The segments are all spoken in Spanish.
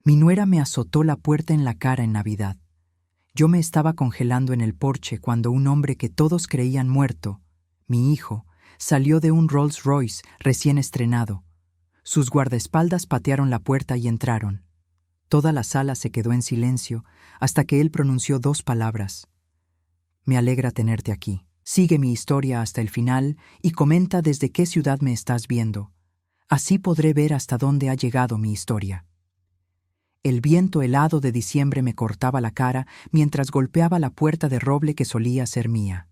Mi nuera me azotó la puerta en la cara en Navidad. Yo me estaba congelando en el porche cuando un hombre que todos creían muerto, mi hijo, salió de un Rolls Royce recién estrenado. Sus guardaespaldas patearon la puerta y entraron. Toda la sala se quedó en silencio hasta que él pronunció 2 palabras. Me alegra tenerte aquí. Sigue mi historia hasta el final y comenta desde qué ciudad me estás viendo. Así podré ver hasta dónde ha llegado mi historia. El viento helado de diciembre me cortaba la cara mientras golpeaba la puerta de roble que solía ser mía.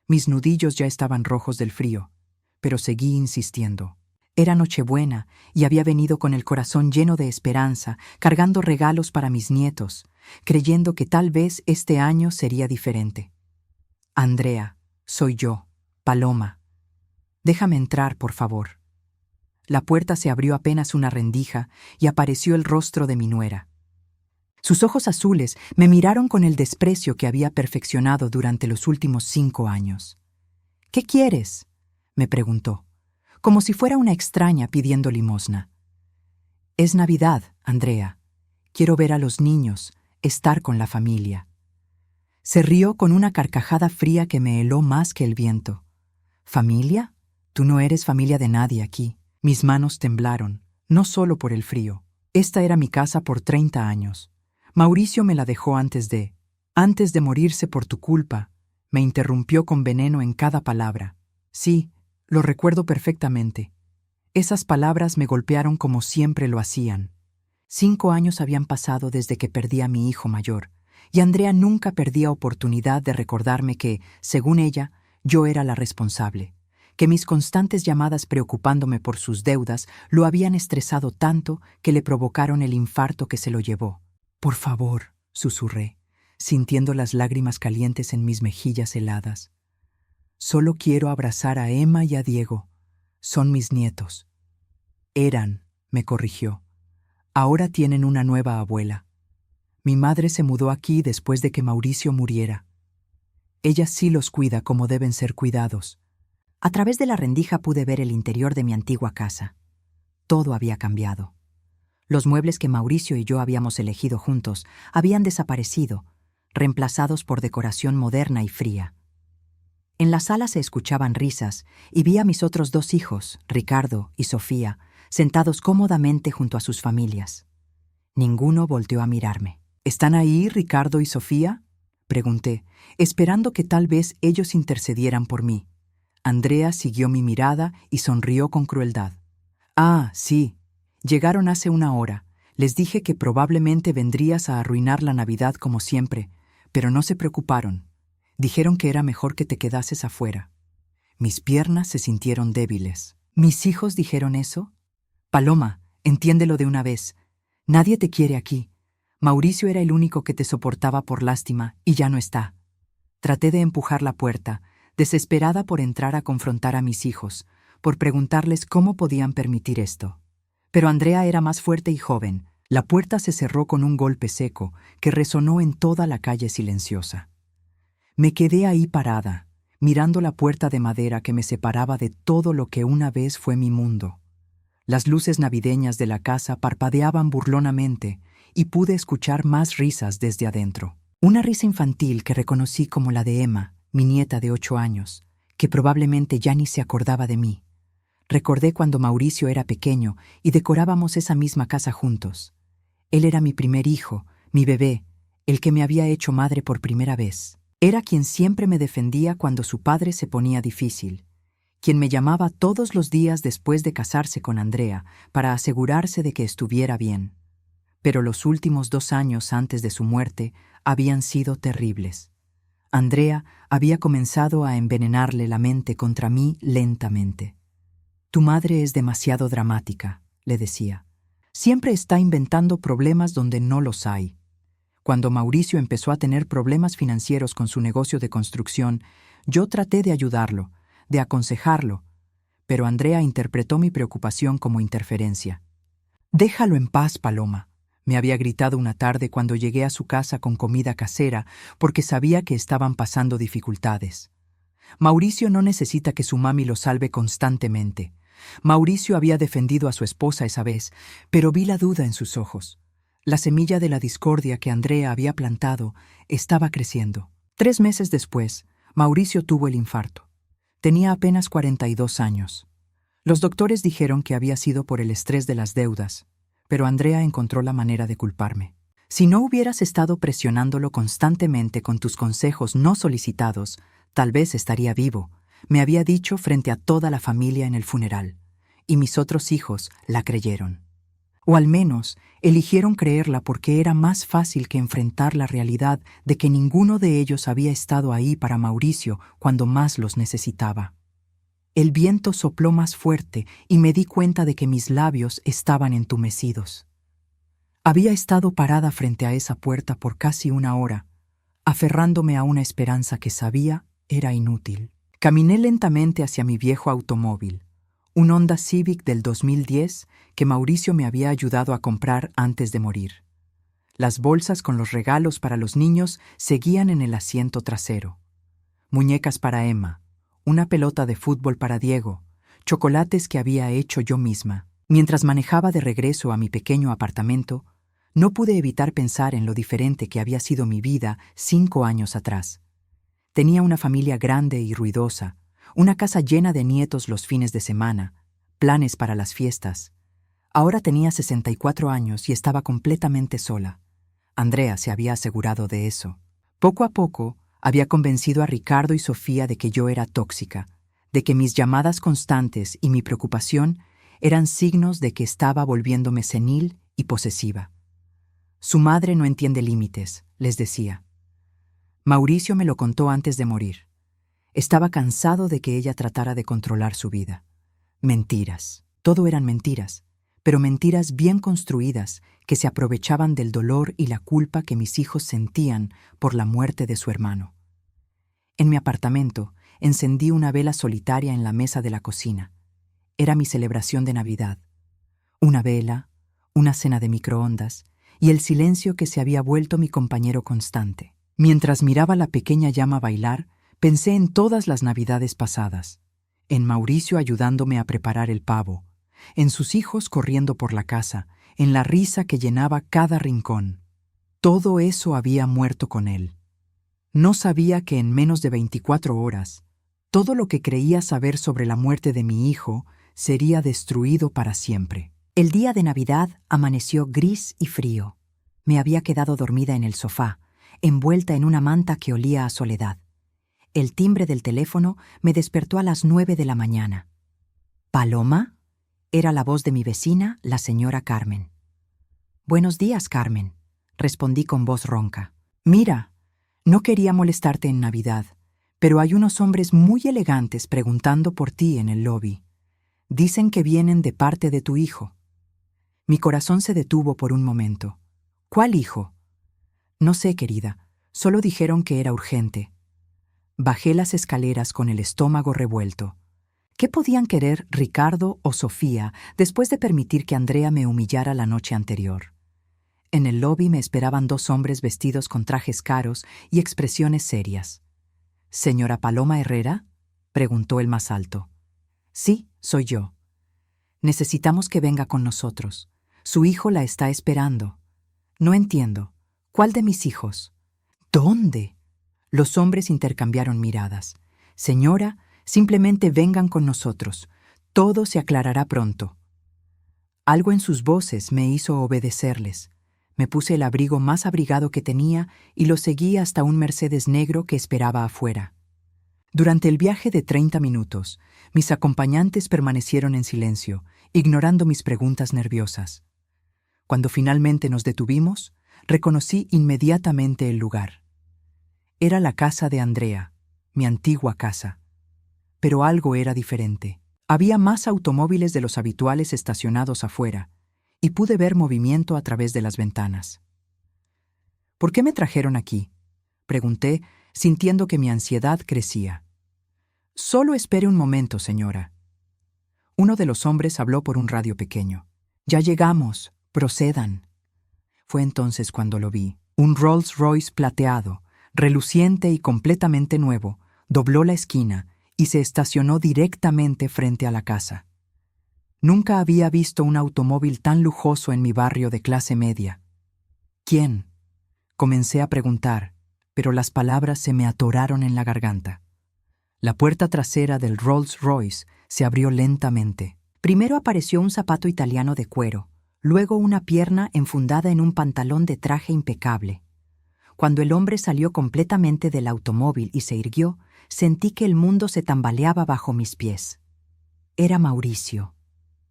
Mis nudillos ya estaban rojos del frío, pero seguí insistiendo. Era Nochebuena y había venido con el corazón lleno de esperanza, cargando regalos para mis nietos, creyendo que tal vez este año sería diferente. Andrea, soy yo, Paloma. Déjame entrar, por favor. La puerta se abrió apenas una rendija y apareció el rostro de mi nuera. Sus ojos azules me miraron con el desprecio que había perfeccionado durante los últimos 5 años. «¿Qué quieres?», me preguntó, como si fuera una extraña pidiendo limosna. «Es Navidad, Andrea. Quiero ver a los niños, estar con la familia». Se rió con una carcajada fría que me heló más que el viento. «¿Familia? Tú no eres familia de nadie aquí». Mis manos temblaron, no solo por el frío. Esta era mi casa por 30 años. Mauricio me la dejó antes de morirse por tu culpa, me interrumpió con veneno en cada palabra. Sí, lo recuerdo perfectamente. Esas palabras me golpearon como siempre lo hacían. 5 años habían pasado desde que perdí a mi hijo mayor, y Andrea nunca perdía oportunidad de recordarme que, según ella, yo era la responsable, que mis constantes llamadas preocupándome por sus deudas lo habían estresado tanto que le provocaron el infarto que se lo llevó. «Por favor», susurré, sintiendo las lágrimas calientes en mis mejillas heladas. «Solo quiero abrazar a Emma y a Diego. Son mis nietos». «Eran», me corrigió. «Ahora tienen una nueva abuela. Mi madre se mudó aquí después de que Mauricio muriera. Ella sí los cuida como deben ser cuidados». A través de la rendija pude ver el interior de mi antigua casa. Todo había cambiado. Los muebles que Mauricio y yo habíamos elegido juntos habían desaparecido, reemplazados por decoración moderna y fría. En la sala se escuchaban risas y vi a mis otros 2 hijos, Ricardo y Sofía, sentados cómodamente junto a sus familias. Ninguno volteó a mirarme. «¿Están ahí Ricardo y Sofía?», pregunté, esperando que tal vez ellos intercedieran por mí. Andrea siguió mi mirada y sonrió con crueldad. «Ah, sí. Llegaron hace 1 hora. Les dije que probablemente vendrías a arruinar la Navidad como siempre, pero no se preocuparon. Dijeron que era mejor que te quedases afuera». Mis piernas se sintieron débiles. «¿Mis hijos dijeron eso? Paloma, entiéndelo de una vez. Nadie te quiere aquí. Mauricio era el único que te soportaba por lástima y ya no está». Traté de empujar la puerta, desesperada por entrar a confrontar a mis hijos, por preguntarles cómo podían permitir esto. Pero Andrea era más fuerte y joven. La puerta se cerró con un golpe seco que resonó en toda la calle silenciosa. Me quedé ahí parada, mirando la puerta de madera que me separaba de todo lo que una vez fue mi mundo. Las luces navideñas de la casa parpadeaban burlonamente y pude escuchar más risas desde adentro. Una risa infantil que reconocí como la de Emma, mi nieta de 8 años, que probablemente ya ni se acordaba de mí. Recordé cuando Mauricio era pequeño y decorábamos esa misma casa juntos. Él era mi primer hijo, mi bebé, el que me había hecho madre por primera vez. Era quien siempre me defendía cuando su padre se ponía difícil, quien me llamaba todos los días después de casarse con Andrea para asegurarse de que estuviera bien. Pero los últimos 2 años antes de su muerte habían sido terribles. Andrea había comenzado a envenenarle la mente contra mí lentamente. «Tu madre es demasiado dramática», le decía. «Siempre está inventando problemas donde no los hay». Cuando Mauricio empezó a tener problemas financieros con su negocio de construcción, yo traté de ayudarlo, de aconsejarlo, pero Andrea interpretó mi preocupación como interferencia. «Déjalo en paz, Paloma», me había gritado una tarde cuando llegué a su casa con comida casera porque sabía que estaban pasando dificultades. Mauricio no necesita que su mami lo salve constantemente. Mauricio había defendido a su esposa esa vez, pero vi la duda en sus ojos. La semilla de la discordia que Andrea había plantado estaba creciendo. 3 meses después, Mauricio tuvo el infarto. Tenía apenas 42 años. Los doctores dijeron que había sido por el estrés de las deudas, pero Andrea encontró la manera de culparme. Si no hubieras estado presionándolo constantemente con tus consejos no solicitados, tal vez estaría vivo, me había dicho frente a toda la familia en el funeral, y mis otros hijos la creyeron. O al menos, eligieron creerla porque era más fácil que enfrentar la realidad de que ninguno de ellos había estado ahí para Mauricio cuando más los necesitaba. El viento sopló más fuerte y me di cuenta de que mis labios estaban entumecidos. Había estado parada frente a esa puerta por casi 1 hora, aferrándome a una esperanza que sabía era inútil. Caminé lentamente hacia mi viejo automóvil, un Honda Civic del 2010 que Mauricio me había ayudado a comprar antes de morir. Las bolsas con los regalos para los niños seguían en el asiento trasero. Muñecas para Emma, una pelota de fútbol para Diego, chocolates que había hecho yo misma. Mientras manejaba de regreso a mi pequeño apartamento, no pude evitar pensar en lo diferente que había sido mi vida 5 años atrás. Tenía una familia grande y ruidosa, una casa llena de nietos los fines de semana, planes para las fiestas. Ahora tenía 64 años y estaba completamente sola. Andrea se había asegurado de eso. Poco a poco, había convencido a Ricardo y Sofía de que yo era tóxica, de que mis llamadas constantes y mi preocupación eran signos de que estaba volviéndome senil y posesiva. Su madre no entiende límites, les decía. Mauricio me lo contó antes de morir. Estaba cansado de que ella tratara de controlar su vida. Mentiras. Todo eran mentiras, pero mentiras bien construidas que se aprovechaban del dolor y la culpa que mis hijos sentían por la muerte de su hermano. En mi apartamento, encendí una vela solitaria en la mesa de la cocina. Era mi celebración de Navidad. Una vela, una cena de microondas y el silencio que se había vuelto mi compañero constante. Mientras miraba la pequeña llama bailar, pensé en todas las Navidades pasadas, en Mauricio ayudándome a preparar el pavo, en sus hijos corriendo por la casa, en la risa que llenaba cada rincón. Todo eso había muerto con él. No sabía que en menos de 24 horas, todo lo que creía saber sobre la muerte de mi hijo sería destruido para siempre. El día de Navidad amaneció gris y frío. Me había quedado dormida en el sofá, envuelta en una manta que olía a soledad. El timbre del teléfono me despertó a las 9 de la mañana. ¿Paloma? Era la voz de mi vecina, la señora Carmen. «Buenos días, Carmen», respondí con voz ronca. «Mira, no quería molestarte en Navidad, pero hay unos hombres muy elegantes preguntando por ti en el lobby. Dicen que vienen de parte de tu hijo». Mi corazón se detuvo por un momento. «¿Cuál hijo?» «No sé, querida. Solo dijeron que era urgente». Bajé las escaleras con el estómago revuelto. ¿Qué podían querer Ricardo o Sofía después de permitir que Andrea me humillara la noche anterior? En el lobby me esperaban 2 hombres vestidos con trajes caros y expresiones serias. «¿Señora Paloma Herrera?», preguntó el más alto. «Sí, soy yo. Necesitamos que venga con nosotros. Su hijo la está esperando». «No entiendo. ¿Cuál de mis hijos?» «¿Dónde?» Los hombres intercambiaron miradas. «Señora, simplemente vengan con nosotros. Todo se aclarará pronto». Algo en sus voces me hizo obedecerles. Me puse el abrigo más abrigado que tenía y lo seguí hasta un Mercedes negro que esperaba afuera. Durante el viaje de 30 minutos, mis acompañantes permanecieron en silencio, ignorando mis preguntas nerviosas. Cuando finalmente nos detuvimos, reconocí inmediatamente el lugar. Era la casa de Andrea, mi antigua casa. Pero algo era diferente. Había más automóviles de los habituales estacionados afuera, y pude ver movimiento a través de las ventanas. «¿Por qué me trajeron aquí?», pregunté, sintiendo que mi ansiedad crecía. «Solo espere un momento, señora». Uno de los hombres habló por un radio pequeño. «Ya llegamos, procedan». Fue entonces cuando lo vi. Un Rolls Royce plateado, reluciente y completamente nuevo, dobló la esquina y se estacionó directamente frente a la casa. Nunca había visto un automóvil tan lujoso en mi barrio de clase media. ¿Quién? Comencé a preguntar, pero las palabras se me atoraron en la garganta. La puerta trasera del Rolls Royce se abrió lentamente. Primero apareció un zapato italiano de cuero, luego una pierna enfundada en un pantalón de traje impecable. Cuando el hombre salió completamente del automóvil y se irguió, sentí que el mundo se tambaleaba bajo mis pies. Era Mauricio,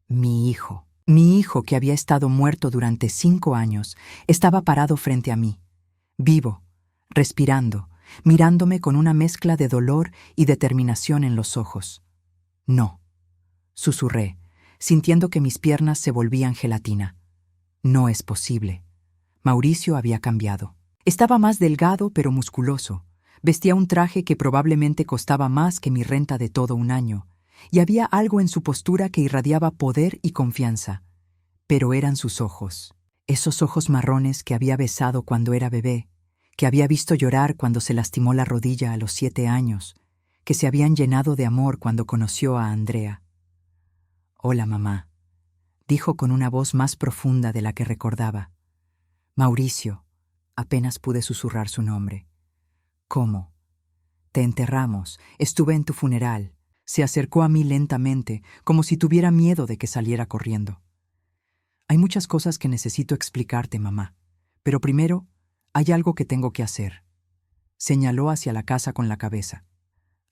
mi hijo. Mi hijo, que había estado muerto durante 5 años, estaba parado frente a mí, vivo, respirando, mirándome con una mezcla de dolor y determinación en los ojos. No, susurré, sintiendo que mis piernas se volvían gelatina. No es posible. Mauricio había cambiado. Estaba más delgado pero musculoso. Vestía un traje que probablemente costaba más que mi renta de todo un año, y había algo en su postura que irradiaba poder y confianza. Pero eran sus ojos, esos ojos marrones que había besado cuando era bebé, que había visto llorar cuando se lastimó la rodilla a los 7 años, que se habían llenado de amor cuando conoció a Andrea. «Hola, mamá», dijo con una voz más profunda de la que recordaba. «Mauricio», apenas pude susurrar su nombre. «¿Cómo?» «Te enterramos, estuve en tu funeral». Se acercó a mí lentamente, como si tuviera miedo de que saliera corriendo. «Hay muchas cosas que necesito explicarte, mamá, pero primero hay algo que tengo que hacer». Señaló hacia la casa con la cabeza.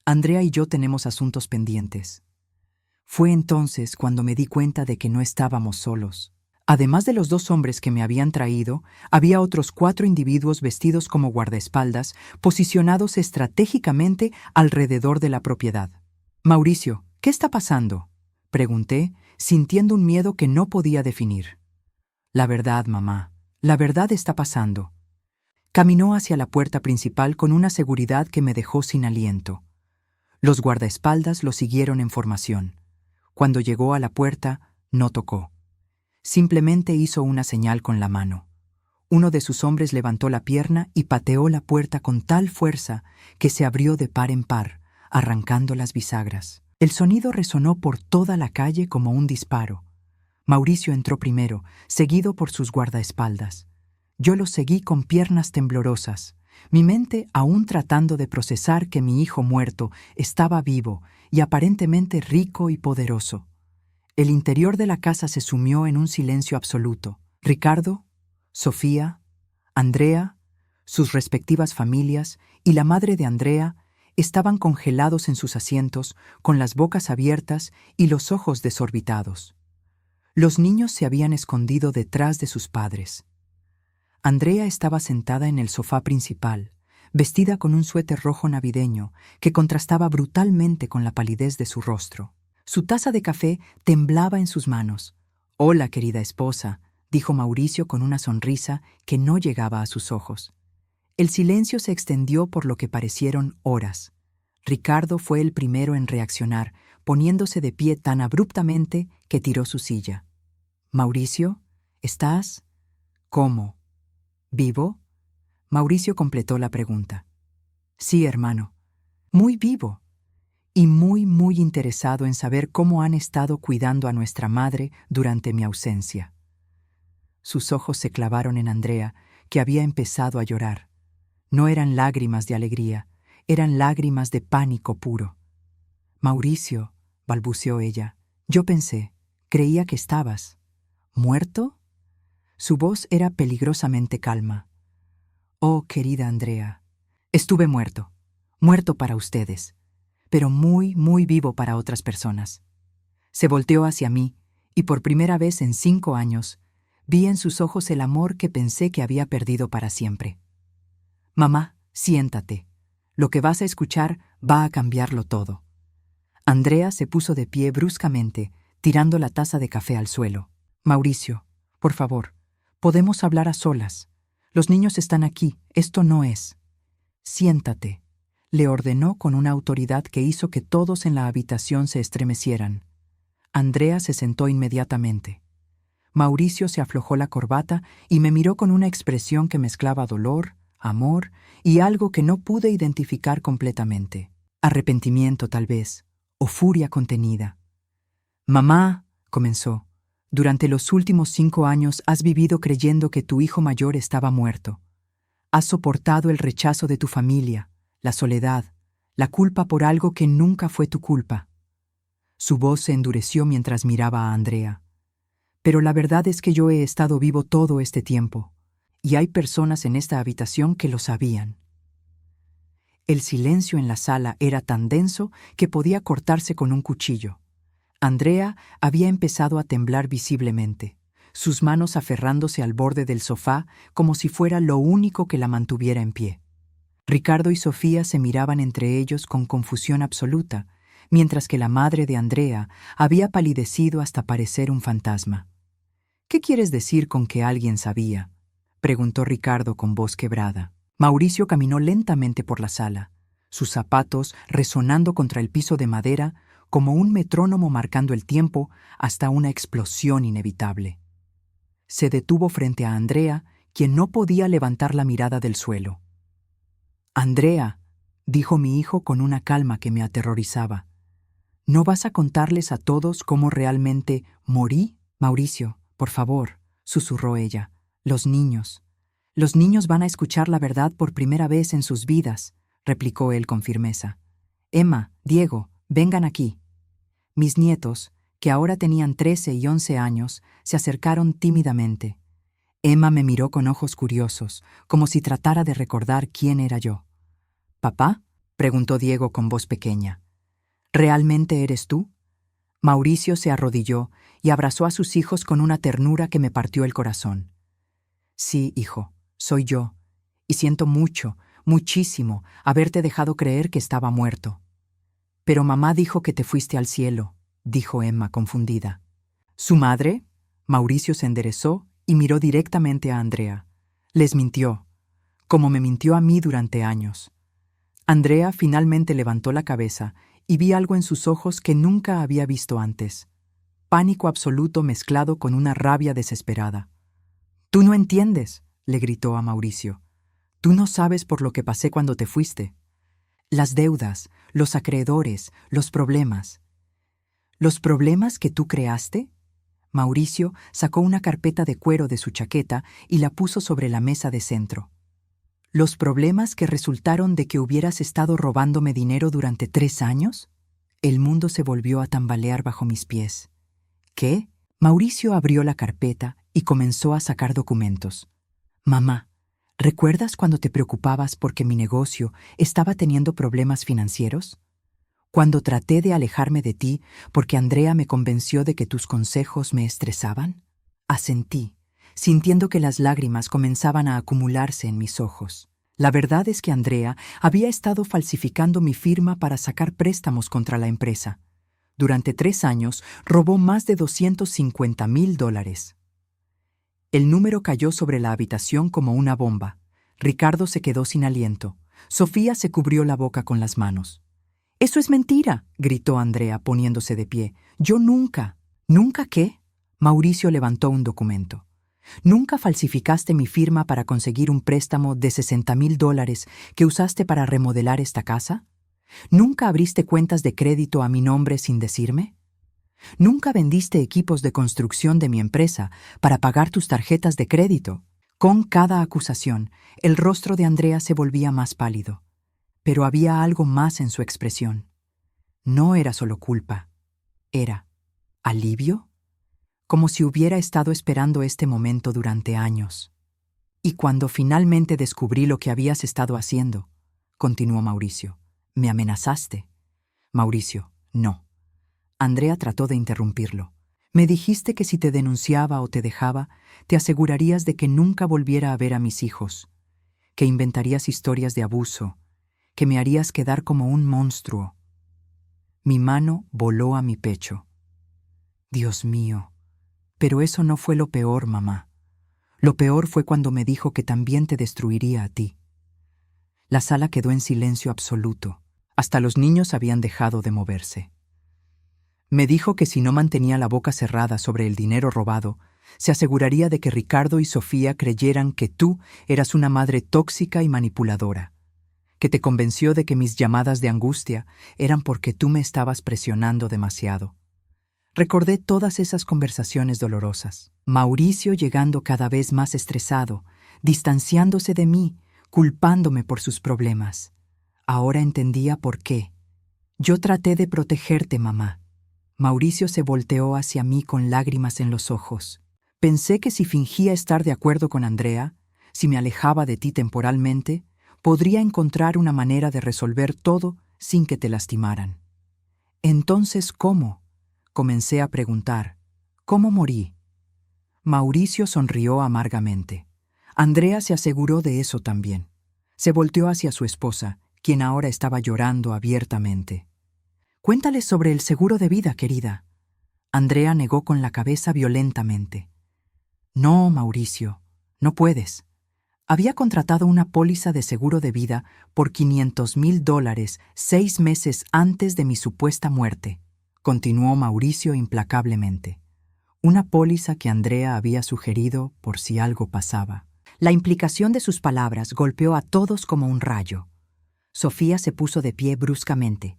«Andrea y yo tenemos asuntos pendientes». Fue entonces cuando me di cuenta de que no estábamos solos. Además de los 2 hombres que me habían traído, había otros 4 individuos vestidos como guardaespaldas, posicionados estratégicamente alrededor de la propiedad. «Mauricio, ¿qué está pasando?», pregunté, sintiendo un miedo que no podía definir. «La verdad, mamá, la verdad está pasando». Caminó hacia la puerta principal con una seguridad que me dejó sin aliento. Los guardaespaldas lo siguieron en formación. Cuando llegó a la puerta, no tocó. Simplemente hizo una señal con la mano. Uno de sus hombres levantó la pierna y pateó la puerta con tal fuerza que se abrió de par en par, arrancando las bisagras. El sonido resonó por toda la calle como un disparo. Mauricio entró primero, seguido por sus guardaespaldas. Yo lo seguí con piernas temblorosas, mi mente aún tratando de procesar que mi hijo muerto estaba vivo y aparentemente rico y poderoso. El interior de la casa se sumió en un silencio absoluto. Ricardo, Sofía, Andrea, sus respectivas familias y la madre de Andrea estaban congelados en sus asientos, con las bocas abiertas y los ojos desorbitados. Los niños se habían escondido detrás de sus padres. Andrea estaba sentada en el sofá principal, vestida con un suéter rojo navideño que contrastaba brutalmente con la palidez de su rostro. Su taza de café temblaba en sus manos. «Hola, querida esposa», dijo Mauricio con una sonrisa que no llegaba a sus ojos. El silencio se extendió por lo que parecieron horas. Ricardo fue el primero en reaccionar, poniéndose de pie tan abruptamente que tiró su silla. «Mauricio, ¿estás? ¿Cómo? ¿Vivo?» Mauricio completó la pregunta. «Sí, hermano. Muy vivo. Y muy interesado en saber cómo han estado cuidando a nuestra madre durante mi ausencia». Sus ojos se clavaron en Andrea, que había empezado a llorar. No eran lágrimas de alegría, eran lágrimas de pánico puro. «Mauricio», balbuceó ella, «yo pensé, creía que estabas. ¿Muerto?» Su voz era peligrosamente calma. «Oh, querida Andrea, estuve muerto, muerto para ustedes, pero muy vivo para otras personas». Se volteó hacia mí, y por primera vez en 5 años, vi en sus ojos el amor que pensé que había perdido para siempre. «Mamá, siéntate. Lo que vas a escuchar va a cambiarlo todo». Andrea se puso de pie bruscamente, tirando la taza de café al suelo. «Mauricio, por favor, podemos hablar a solas. Los niños están aquí, esto no es». «Siéntate», le ordenó con una autoridad que hizo que todos en la habitación se estremecieran. Andrea se sentó inmediatamente. Mauricio se aflojó la corbata y me miró con una expresión que mezclaba dolor, amor y algo que no pude identificar completamente. Arrepentimiento, tal vez, o furia contenida. «Mamá», comenzó. Durante los últimos 5 años has vivido creyendo que tu hijo mayor estaba muerto. Has soportado el rechazo de tu familia, la soledad, la culpa por algo que nunca fue tu culpa. Su voz se endureció mientras miraba a Andrea. Pero la verdad es que yo he estado vivo todo este tiempo, y hay personas en esta habitación que lo sabían. El silencio en la sala era tan denso que podía cortarse con un cuchillo. Andrea había empezado a temblar visiblemente, sus manos aferrándose al borde del sofá como si fuera lo único que la mantuviera en pie. Ricardo y Sofía se miraban entre ellos con confusión absoluta, mientras que la madre de Andrea había palidecido hasta parecer un fantasma. «¿Qué quieres decir con que alguien sabía?», preguntó Ricardo con voz quebrada. Mauricio caminó lentamente por la sala, sus zapatos resonando contra el piso de madera como un metrónomo marcando el tiempo hasta una explosión inevitable. Se detuvo frente a Andrea, quien no podía levantar la mirada del suelo. «Andrea», dijo mi hijo con una calma que me aterrorizaba, «¿no vas a contarles a todos cómo realmente morí?» «Mauricio, por favor», susurró ella, «los niños van a escuchar la verdad por primera vez en sus vidas», replicó él con firmeza. «Emma, Diego, vengan aquí». Mis nietos, que ahora tenían 13 y 11 años, se acercaron tímidamente. Emma me miró con ojos curiosos, como si tratara de recordar quién era yo. «¿Papá?», preguntó Diego con voz pequeña. «¿Realmente eres tú?». Mauricio se arrodilló y abrazó a sus hijos con una ternura que me partió el corazón. «Sí, hijo, soy yo, y siento mucho, muchísimo, haberte dejado creer que estaba muerto». «Pero mamá dijo que te fuiste al cielo», dijo Emma confundida. «¿Su madre?». Mauricio se enderezó y miró directamente a Andrea. «Les mintió, como me mintió a mí durante años». Andrea finalmente levantó la cabeza y vi algo en sus ojos que nunca había visto antes. Pánico absoluto mezclado con una rabia desesperada. «Tú no entiendes», le gritó a Mauricio. «Tú no sabes por lo que pasé cuando te fuiste. Las deudas, los acreedores, los problemas». «¿Los problemas que tú creaste?». Mauricio sacó una carpeta de cuero de su chaqueta y la puso sobre la mesa de centro. «¿Los problemas que resultaron de que hubieras estado robándome dinero durante 3 años?» El mundo se volvió a tambalear bajo mis pies. «¿Qué?». Mauricio abrió la carpeta y comenzó a sacar documentos. «Mamá, ¿recuerdas cuando te preocupabas porque mi negocio estaba teniendo problemas financieros? Cuando traté de alejarme de ti porque Andrea me convenció de que tus consejos me estresaban?» Asentí, sintiendo que las lágrimas comenzaban a acumularse en mis ojos. La verdad es que Andrea había estado falsificando mi firma para sacar préstamos contra la empresa. Durante 3 años robó más de $250,000. El número cayó sobre la habitación como una bomba. Ricardo se quedó sin aliento. Sofía se cubrió la boca con las manos. «¡Eso es mentira!», gritó Andrea poniéndose de pie. «Yo nunca». «¿Nunca qué?». Mauricio levantó un documento. «¿Nunca falsificaste mi firma para conseguir un préstamo de $60,000 que usaste para remodelar esta casa? ¿Nunca abriste cuentas de crédito a mi nombre sin decirme? ¿Nunca vendiste equipos de construcción de mi empresa para pagar tus tarjetas de crédito?». Con cada acusación, el rostro de Andrea se volvía más pálido. Pero había algo más en su expresión. No era solo culpa. Era alivio, como si hubiera estado esperando este momento durante años. «Y cuando finalmente descubrí lo que habías estado haciendo», continuó Mauricio, «me amenazaste». «Mauricio, no». Andrea trató de interrumpirlo. «Me dijiste que si te denunciaba o te dejaba, te asegurarías de que nunca volviera a ver a mis hijos, que inventarías historias de abuso, que me harías quedar como un monstruo». Mi mano voló a mi pecho. «Dios mío, pero eso no fue lo peor, mamá. Lo peor fue cuando me dijo que también te destruiría a ti». La sala quedó en silencio absoluto. Hasta los niños habían dejado de moverse. Me dijo que si no mantenía la boca cerrada sobre el dinero robado, se aseguraría de que Ricardo y Sofía creyeran que tú eras una madre tóxica y manipuladora, que te convenció de que mis llamadas de angustia eran porque tú me estabas presionando demasiado. Recordé todas esas conversaciones dolorosas. Mauricio llegando cada vez más estresado, distanciándose de mí, culpándome por sus problemas. Ahora entendía por qué. Yo traté de protegerte, mamá. Mauricio se volteó hacia mí con lágrimas en los ojos. Pensé que si fingía estar de acuerdo con Andrea, si me alejaba de ti temporalmente, podría encontrar una manera de resolver todo sin que te lastimaran. Entonces, ¿cómo? Comencé a preguntar. ¿Cómo morí? Mauricio sonrió amargamente. Andrea se aseguró de eso también. Se volteó hacia su esposa, quien ahora estaba llorando abiertamente. Cuéntale sobre el seguro de vida, querida. Andrea negó con la cabeza violentamente. No, Mauricio, no puedes. Había contratado una póliza de seguro de vida por $500,000 6 meses antes de mi supuesta muerte, continuó Mauricio implacablemente. Una póliza que Andrea había sugerido por si algo pasaba. La implicación de sus palabras golpeó a todos como un rayo. Sofía se puso de pie bruscamente.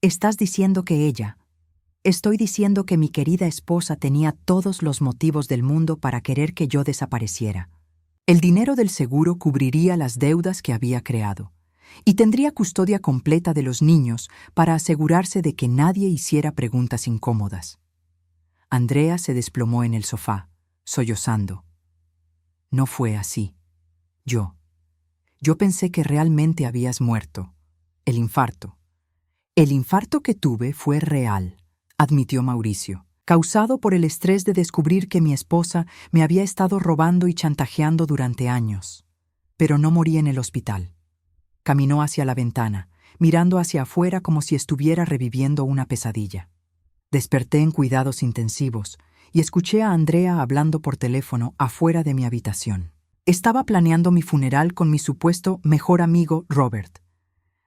«Estás diciendo que ella...» «Estoy diciendo que mi querida esposa tenía todos los motivos del mundo para querer que yo desapareciera. El dinero del seguro cubriría las deudas que había creado, y tendría custodia completa de los niños para asegurarse de que nadie hiciera preguntas incómodas». Andrea se desplomó en el sofá, sollozando. No fue así. Yo pensé que realmente habías muerto. El infarto. El infarto que tuve fue real, admitió Mauricio, causado por el estrés de descubrir que mi esposa me había estado robando y chantajeando durante años. Pero no morí en el hospital. Caminó hacia la ventana, mirando hacia afuera como si estuviera reviviendo una pesadilla. Desperté en cuidados intensivos y escuché a Andrea hablando por teléfono afuera de mi habitación. Estaba planeando mi funeral con mi supuesto mejor amigo Robert.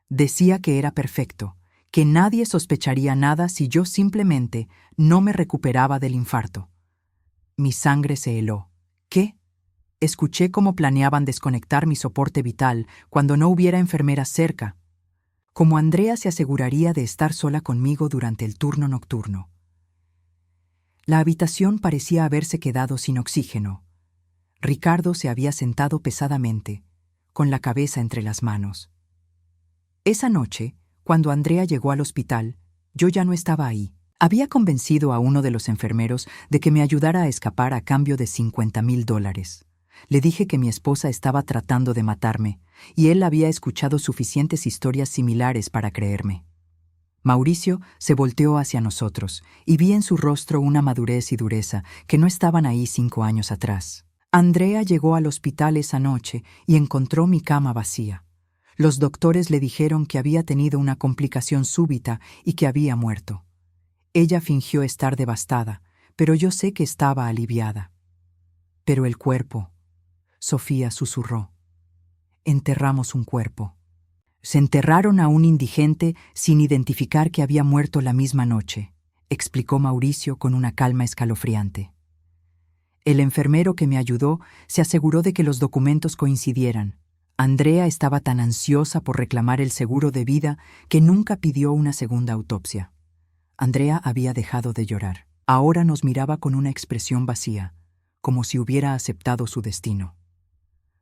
Decía que era perfecto, que nadie sospecharía nada si yo simplemente no me recuperaba del infarto. Mi sangre se heló. ¿Qué? Escuché cómo planeaban desconectar mi soporte vital cuando no hubiera enfermeras cerca, como Andrea se aseguraría de estar sola conmigo durante el turno nocturno. La habitación parecía haberse quedado sin oxígeno. Ricardo se había sentado pesadamente, con la cabeza entre las manos. Esa noche, cuando Andrea llegó al hospital, yo ya no estaba ahí. Había convencido a uno de los enfermeros de que me ayudara a escapar a cambio de $50,000. Le dije que mi esposa estaba tratando de matarme, y él había escuchado suficientes historias similares para creerme. Mauricio se volteó hacia nosotros, y vi en su rostro una madurez y dureza que no estaban ahí 5 años atrás. Andrea llegó al hospital esa noche y encontró mi cama vacía. Los doctores le dijeron que había tenido una complicación súbita y que había muerto. Ella fingió estar devastada, pero yo sé que estaba aliviada. Pero el cuerpo, Sofía susurró. Enterramos un cuerpo. Se enterraron a un indigente sin identificar que había muerto la misma noche, explicó Mauricio con una calma escalofriante. El enfermero que me ayudó se aseguró de que los documentos coincidieran. Andrea estaba tan ansiosa por reclamar el seguro de vida que nunca pidió una segunda autopsia. Andrea había dejado de llorar. Ahora nos miraba con una expresión vacía, como si hubiera aceptado su destino.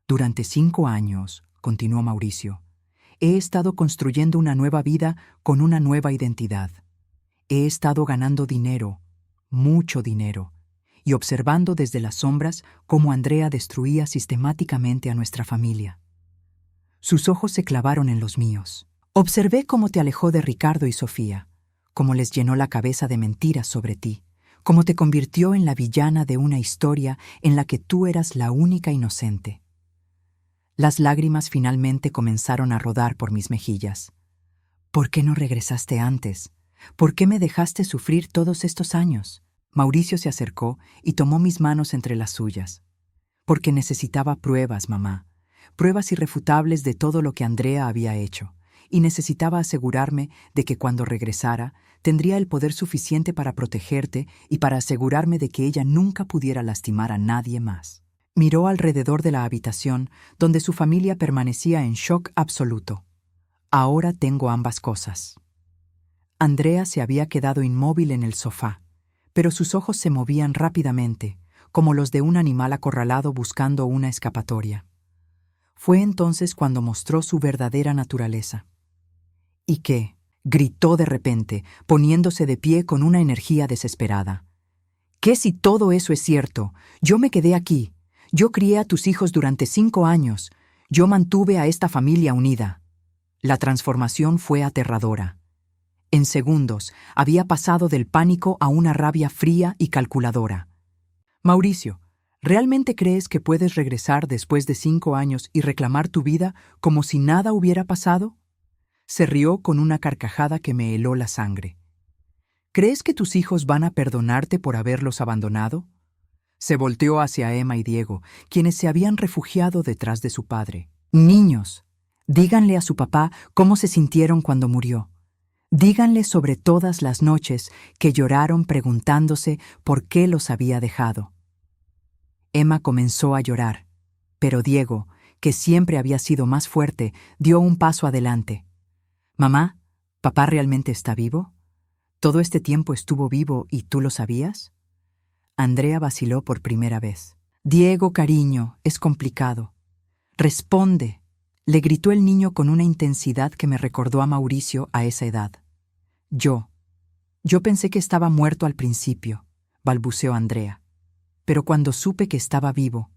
Durante 5 años, continuó Mauricio, he estado construyendo una nueva vida con una nueva identidad. He estado ganando dinero, mucho dinero, y observando desde las sombras cómo Andrea destruía sistemáticamente a nuestra familia. Sus ojos se clavaron en los míos. Observé cómo te alejó de Ricardo y Sofía, cómo les llenó la cabeza de mentiras sobre ti, cómo te convirtió en la villana de una historia en la que tú eras la única inocente. Las lágrimas finalmente comenzaron a rodar por mis mejillas. ¿Por qué no regresaste antes? ¿Por qué me dejaste sufrir todos estos años? Mauricio se acercó y tomó mis manos entre las suyas. Porque necesitaba pruebas, mamá. Pruebas irrefutables de todo lo que Andrea había hecho, y necesitaba asegurarme de que cuando regresara tendría el poder suficiente para protegerte y para asegurarme de que ella nunca pudiera lastimar a nadie más. Miró alrededor de la habitación, donde su familia permanecía en shock absoluto. Ahora tengo ambas cosas. Andrea se había quedado inmóvil en el sofá, pero sus ojos se movían rápidamente, como los de un animal acorralado buscando una escapatoria. Fue entonces cuando mostró su verdadera naturaleza. ¿Y qué? Gritó de repente, poniéndose de pie con una energía desesperada. ¿Qué si todo eso es cierto? Yo me quedé aquí. Yo crié a tus hijos durante 5 años. Yo mantuve a esta familia unida. La transformación fue aterradora. En segundos, había pasado del pánico a una rabia fría y calculadora. Mauricio, ¿realmente crees que puedes regresar después de 5 años y reclamar tu vida como si nada hubiera pasado? Se rió con una carcajada que me heló la sangre. ¿Crees que tus hijos van a perdonarte por haberlos abandonado? Se volteó hacia Emma y Diego, quienes se habían refugiado detrás de su padre. Niños, díganle a su papá cómo se sintieron cuando murió. Díganle sobre todas las noches que lloraron preguntándose por qué los había dejado. Emma comenzó a llorar, pero Diego, que siempre había sido más fuerte, dio un paso adelante. «Mamá, ¿papá realmente está vivo? ¿Todo este tiempo estuvo vivo y tú lo sabías?» Andrea vaciló por primera vez. «Diego, cariño, es complicado. Responde», le gritó el niño con una intensidad que me recordó a Mauricio a esa edad. Yo pensé que estaba muerto al principio», balbuceó Andrea. «Pero cuando supe que estaba vivo».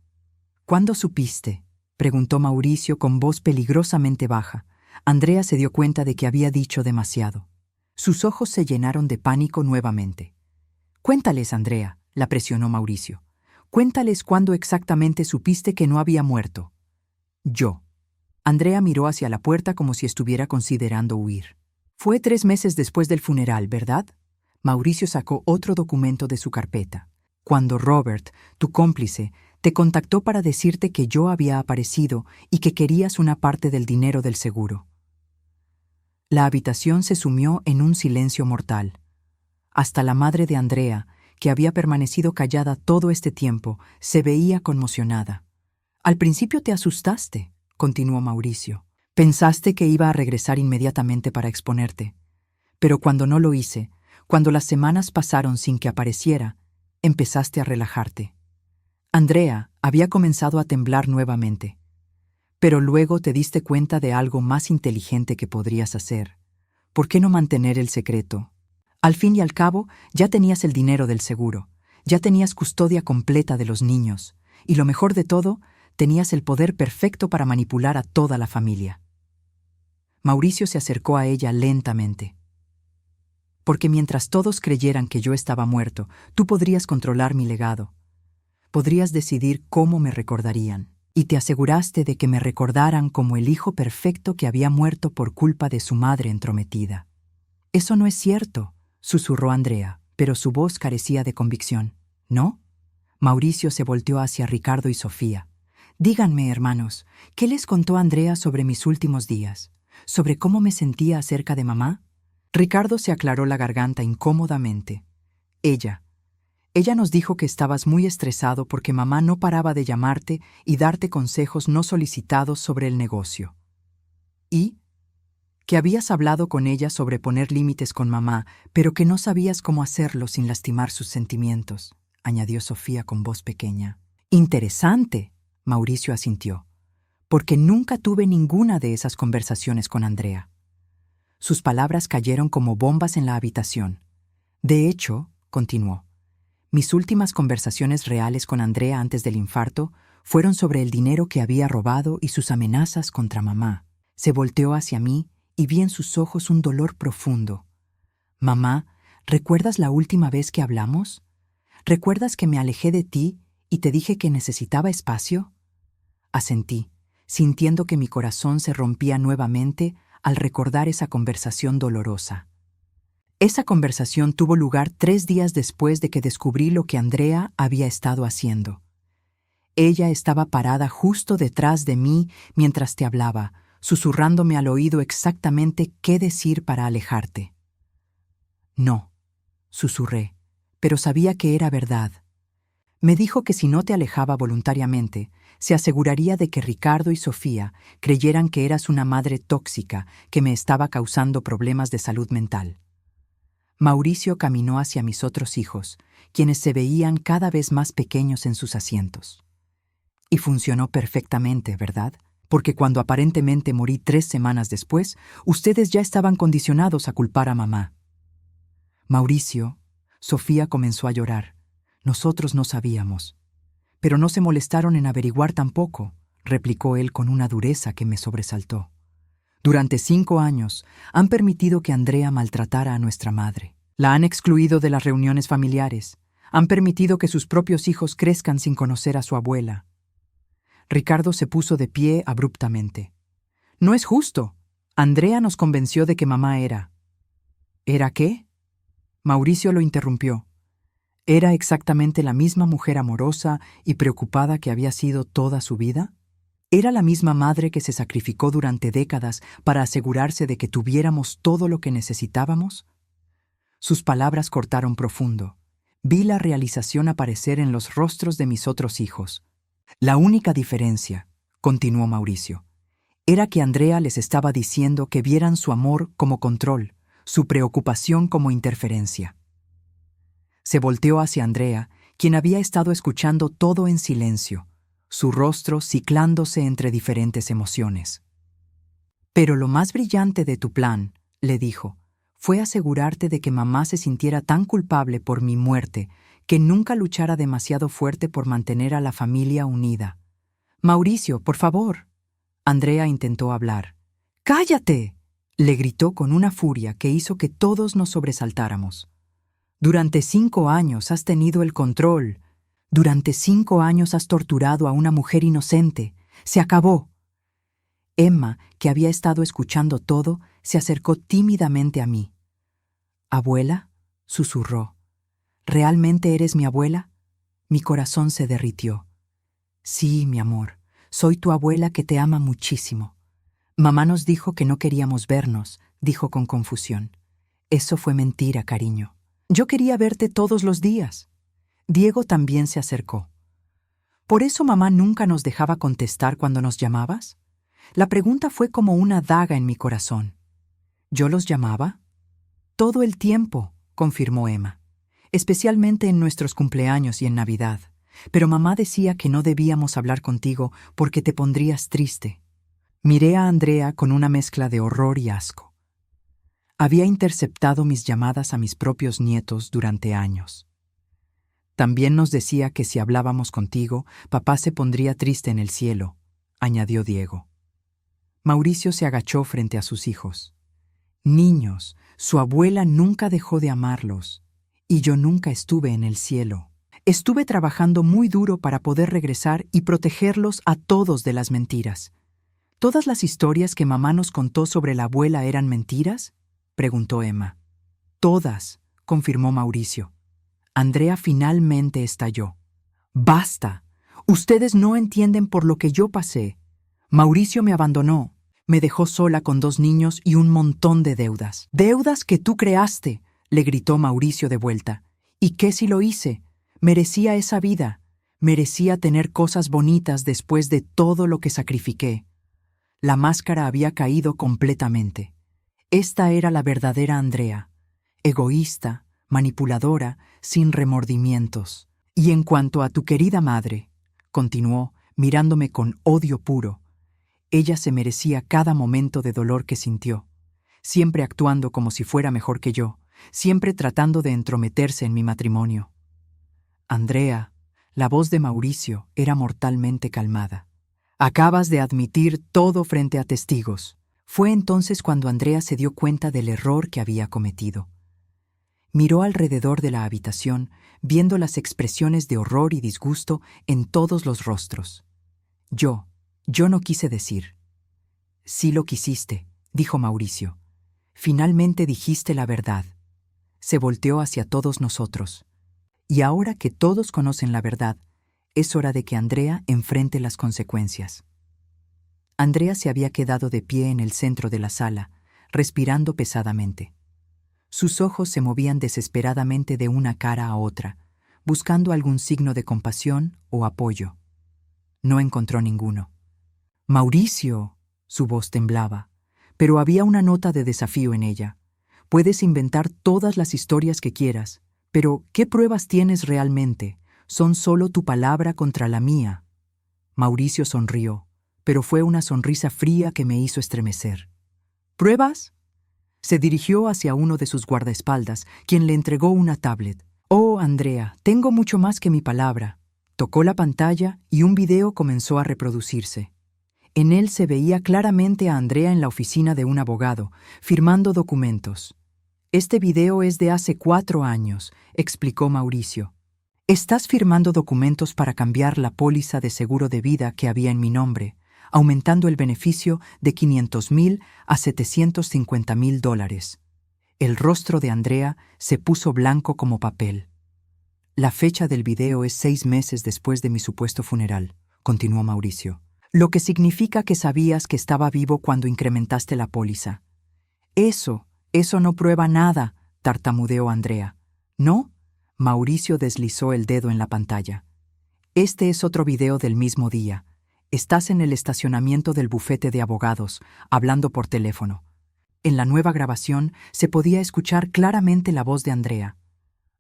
«¿Cuándo supiste?», preguntó Mauricio con voz peligrosamente baja. Andrea se dio cuenta de que había dicho demasiado. Sus ojos se llenaron de pánico nuevamente. «Cuéntales, Andrea», la presionó Mauricio. «Cuéntales cuándo exactamente supiste que no había muerto». «Yo». Andrea miró hacia la puerta como si estuviera considerando huir. «Fue 3 meses después del funeral, ¿verdad?». Mauricio sacó otro documento de su carpeta. «Cuando Robert, tu cómplice, te contactó para decirte que yo había aparecido y que querías una parte del dinero del seguro». La habitación se sumió en un silencio mortal. Hasta la madre de Andrea, que había permanecido callada todo este tiempo, se veía conmocionada. «Al principio te asustaste», continuó Mauricio. «Pensaste que iba a regresar inmediatamente para exponerte. Pero cuando no lo hice, cuando las semanas pasaron sin que apareciera, empezaste a relajarte». Andrea había comenzado a temblar nuevamente. «Pero luego te diste cuenta de algo más inteligente que podrías hacer. ¿Por qué no mantener el secreto? Al fin y al cabo, ya tenías el dinero del seguro, ya tenías custodia completa de los niños, y lo mejor de todo, tenías el poder perfecto para manipular a toda la familia». Mauricio se acercó a ella lentamente. «Porque mientras todos creyeran que yo estaba muerto, tú podrías controlar mi legado. Podrías decidir cómo me recordarían, y te aseguraste de que me recordaran como el hijo perfecto que había muerto por culpa de su madre entrometida». «Eso no es cierto», susurró Andrea, pero su voz carecía de convicción. «¿No?». Mauricio se volteó hacia Ricardo y Sofía. «Díganme, hermanos, ¿qué les contó Andrea sobre mis últimos días? ¿Sobre cómo me sentía acerca de mamá?». Ricardo se aclaró la garganta incómodamente. Ella nos dijo que estabas muy estresado porque mamá no paraba de llamarte y darte consejos no solicitados sobre el negocio. ¿Y? Que habías hablado con ella sobre poner límites con mamá, pero que no sabías cómo hacerlo sin lastimar sus sentimientos», añadió Sofía con voz pequeña. «Interesante», Mauricio asintió, «porque nunca tuve ninguna de esas conversaciones con Andrea». Sus palabras cayeron como bombas en la habitación. «De hecho», continuó, «mis últimas conversaciones reales con Andrea antes del infarto fueron sobre el dinero que había robado y sus amenazas contra mamá». Se volteó hacia mí y vi en sus ojos un dolor profundo. «Mamá, ¿recuerdas la última vez que hablamos? ¿Recuerdas que me alejé de ti y te dije que necesitaba espacio?». Asentí, sintiendo que mi corazón se rompía nuevamente al recordar esa conversación dolorosa. Esa conversación tuvo lugar 3 días después de que descubrí lo que Andrea había estado haciendo. Ella estaba parada justo detrás de mí mientras te hablaba, susurrándome al oído exactamente qué decir para alejarte. «No», susurré, pero sabía que era verdad. Me dijo que si no te alejaba voluntariamente, se aseguraría de que Ricardo y Sofía creyeran que eras una madre tóxica que me estaba causando problemas de salud mental. Mauricio caminó hacia mis otros hijos, quienes se veían cada vez más pequeños en sus asientos. Y funcionó perfectamente, ¿verdad? Porque cuando aparentemente morí 3 semanas después, ustedes ya estaban condicionados a culpar a mamá. Mauricio, Sofía comenzó a llorar. Nosotros no sabíamos. Pero no se molestaron en averiguar tampoco, replicó él con una dureza que me sobresaltó. Durante 5 años han permitido que Andrea maltratara a nuestra madre. La han excluido de las reuniones familiares. Han permitido que sus propios hijos crezcan sin conocer a su abuela. Ricardo se puso de pie abruptamente. No es justo. Andrea nos convenció de que mamá era. ¿Era qué? Mauricio lo interrumpió. ¿Era exactamente la misma mujer amorosa y preocupada que había sido toda su vida? ¿Era la misma madre que se sacrificó durante décadas para asegurarse de que tuviéramos todo lo que necesitábamos? Sus palabras cortaron profundo. Vi la realización aparecer en los rostros de mis otros hijos. La única diferencia, continuó Mauricio, era que Andrea les estaba diciendo que vieran su amor como control, su preocupación como interferencia. Se volteó hacia Andrea, quien había estado escuchando todo en silencio, su rostro ciclándose entre diferentes emociones. Pero lo más brillante de tu plan, le dijo, fue asegurarte de que mamá se sintiera tan culpable por mi muerte que nunca luchara demasiado fuerte por mantener a la familia unida. Mauricio, por favor. Andrea intentó hablar. ¡Cállate!, le gritó con una furia que hizo que todos nos sobresaltáramos. Durante 5 años has tenido el control. Durante 5 años has torturado a una mujer inocente. Se acabó. Emma, que había estado escuchando todo, se acercó tímidamente a mí. «¿Abuela?», susurró. «¿Realmente eres mi abuela?». Mi corazón se derritió. «Sí, mi amor, soy tu abuela que te ama muchísimo». «Mamá nos dijo que no queríamos vernos», dijo con confusión. «Eso fue mentira, cariño. Yo quería verte todos los días». Diego también se acercó. «¿Por eso mamá nunca nos dejaba contestar cuando nos llamabas?». La pregunta fue como una daga en mi corazón. ¿Yo los llamaba? «Todo el tiempo», confirmó Emma. «Especialmente en nuestros cumpleaños y en Navidad. Pero mamá decía que no debíamos hablar contigo porque te pondrías triste». Miré a Andrea con una mezcla de horror y asco. Había interceptado mis llamadas a mis propios nietos durante años. «También nos decía que si hablábamos contigo, papá se pondría triste en el cielo», añadió Diego. Mauricio se agachó frente a sus hijos. «Niños, su abuela nunca dejó de amarlos, y yo nunca estuve en el cielo. Estuve trabajando muy duro para poder regresar y protegerlos a todos de las mentiras». «¿Todas las historias que mamá nos contó sobre la abuela eran mentiras?», preguntó Emma. «Todas», confirmó Mauricio. Andrea finalmente estalló. «¡Basta! Ustedes no entienden por lo que yo pasé. Mauricio me abandonó. Me dejó sola con 2 niños y un montón de deudas». «¡Deudas que tú creaste!», le gritó Mauricio de vuelta. «¿Y qué si lo hice? Merecía esa vida. Merecía tener cosas bonitas después de todo lo que sacrifiqué». La máscara había caído completamente. Esta era la verdadera Andrea, egoísta, manipuladora, sin remordimientos. «Y en cuanto a tu querida madre», continuó, mirándome con odio puro, «ella se merecía cada momento de dolor que sintió, siempre actuando como si fuera mejor que yo, siempre tratando de entrometerse en mi matrimonio». «Andrea», la voz de Mauricio era mortalmente calmada. «Acabas de admitir todo frente a testigos». Fue entonces cuando Andrea se dio cuenta del error que había cometido. Miró alrededor de la habitación, viendo las expresiones de horror y disgusto en todos los rostros. Yo no quise decir». «Sí lo quisiste», dijo Mauricio. «Finalmente dijiste la verdad». Se volteó hacia todos nosotros. «Y ahora que todos conocen la verdad, es hora de que Andrea enfrente las consecuencias». Andrea se había quedado de pie en el centro de la sala, respirando pesadamente. Sus ojos se movían desesperadamente de una cara a otra, buscando algún signo de compasión o apoyo. No encontró ninguno. «Mauricio», su voz temblaba, pero había una nota de desafío en ella. Puedes inventar todas las historias que quieras, pero ¿qué pruebas tienes realmente? Son solo tu palabra contra la mía. Mauricio sonrió, pero fue una sonrisa fría que me hizo estremecer. ¿Pruebas? Se dirigió hacia uno de sus guardaespaldas, quien le entregó una tablet. Oh, Andrea, tengo mucho más que mi palabra. Tocó la pantalla y un video comenzó a reproducirse. En él se veía claramente a Andrea en la oficina de un abogado, firmando documentos. Este video es de hace 4 años, explicó Mauricio. Estás firmando documentos para cambiar la póliza de seguro de vida que había en mi nombre, aumentando el beneficio de $500,000 a $750,000. El rostro de Andrea se puso blanco como papel. La fecha del video es 6 meses después de mi supuesto funeral, continuó Mauricio. Lo que significa que sabías que estaba vivo cuando incrementaste la póliza. Eso no prueba nada, tartamudeó Andrea. ¿No? Mauricio deslizó el dedo en la pantalla. Este es otro video del mismo día. Estás en el estacionamiento del bufete de abogados, hablando por teléfono. En la nueva grabación se podía escuchar claramente la voz de Andrea.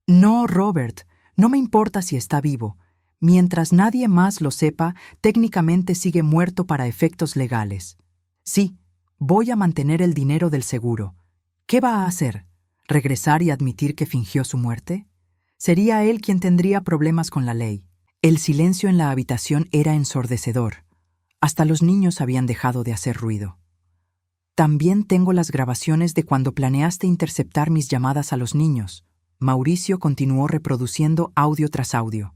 No, Robert, no me importa si está vivo. Mientras nadie más lo sepa, técnicamente sigue muerto para efectos legales. Sí, voy a mantener el dinero del seguro. ¿Qué va a hacer? ¿Regresar y admitir que fingió su muerte? Sería él quien tendría problemas con la ley. El silencio en la habitación era ensordecedor. Hasta los niños habían dejado de hacer ruido. También tengo las grabaciones de cuando planeaste interceptar mis llamadas a los niños. Mauricio continuó reproduciendo audio tras audio.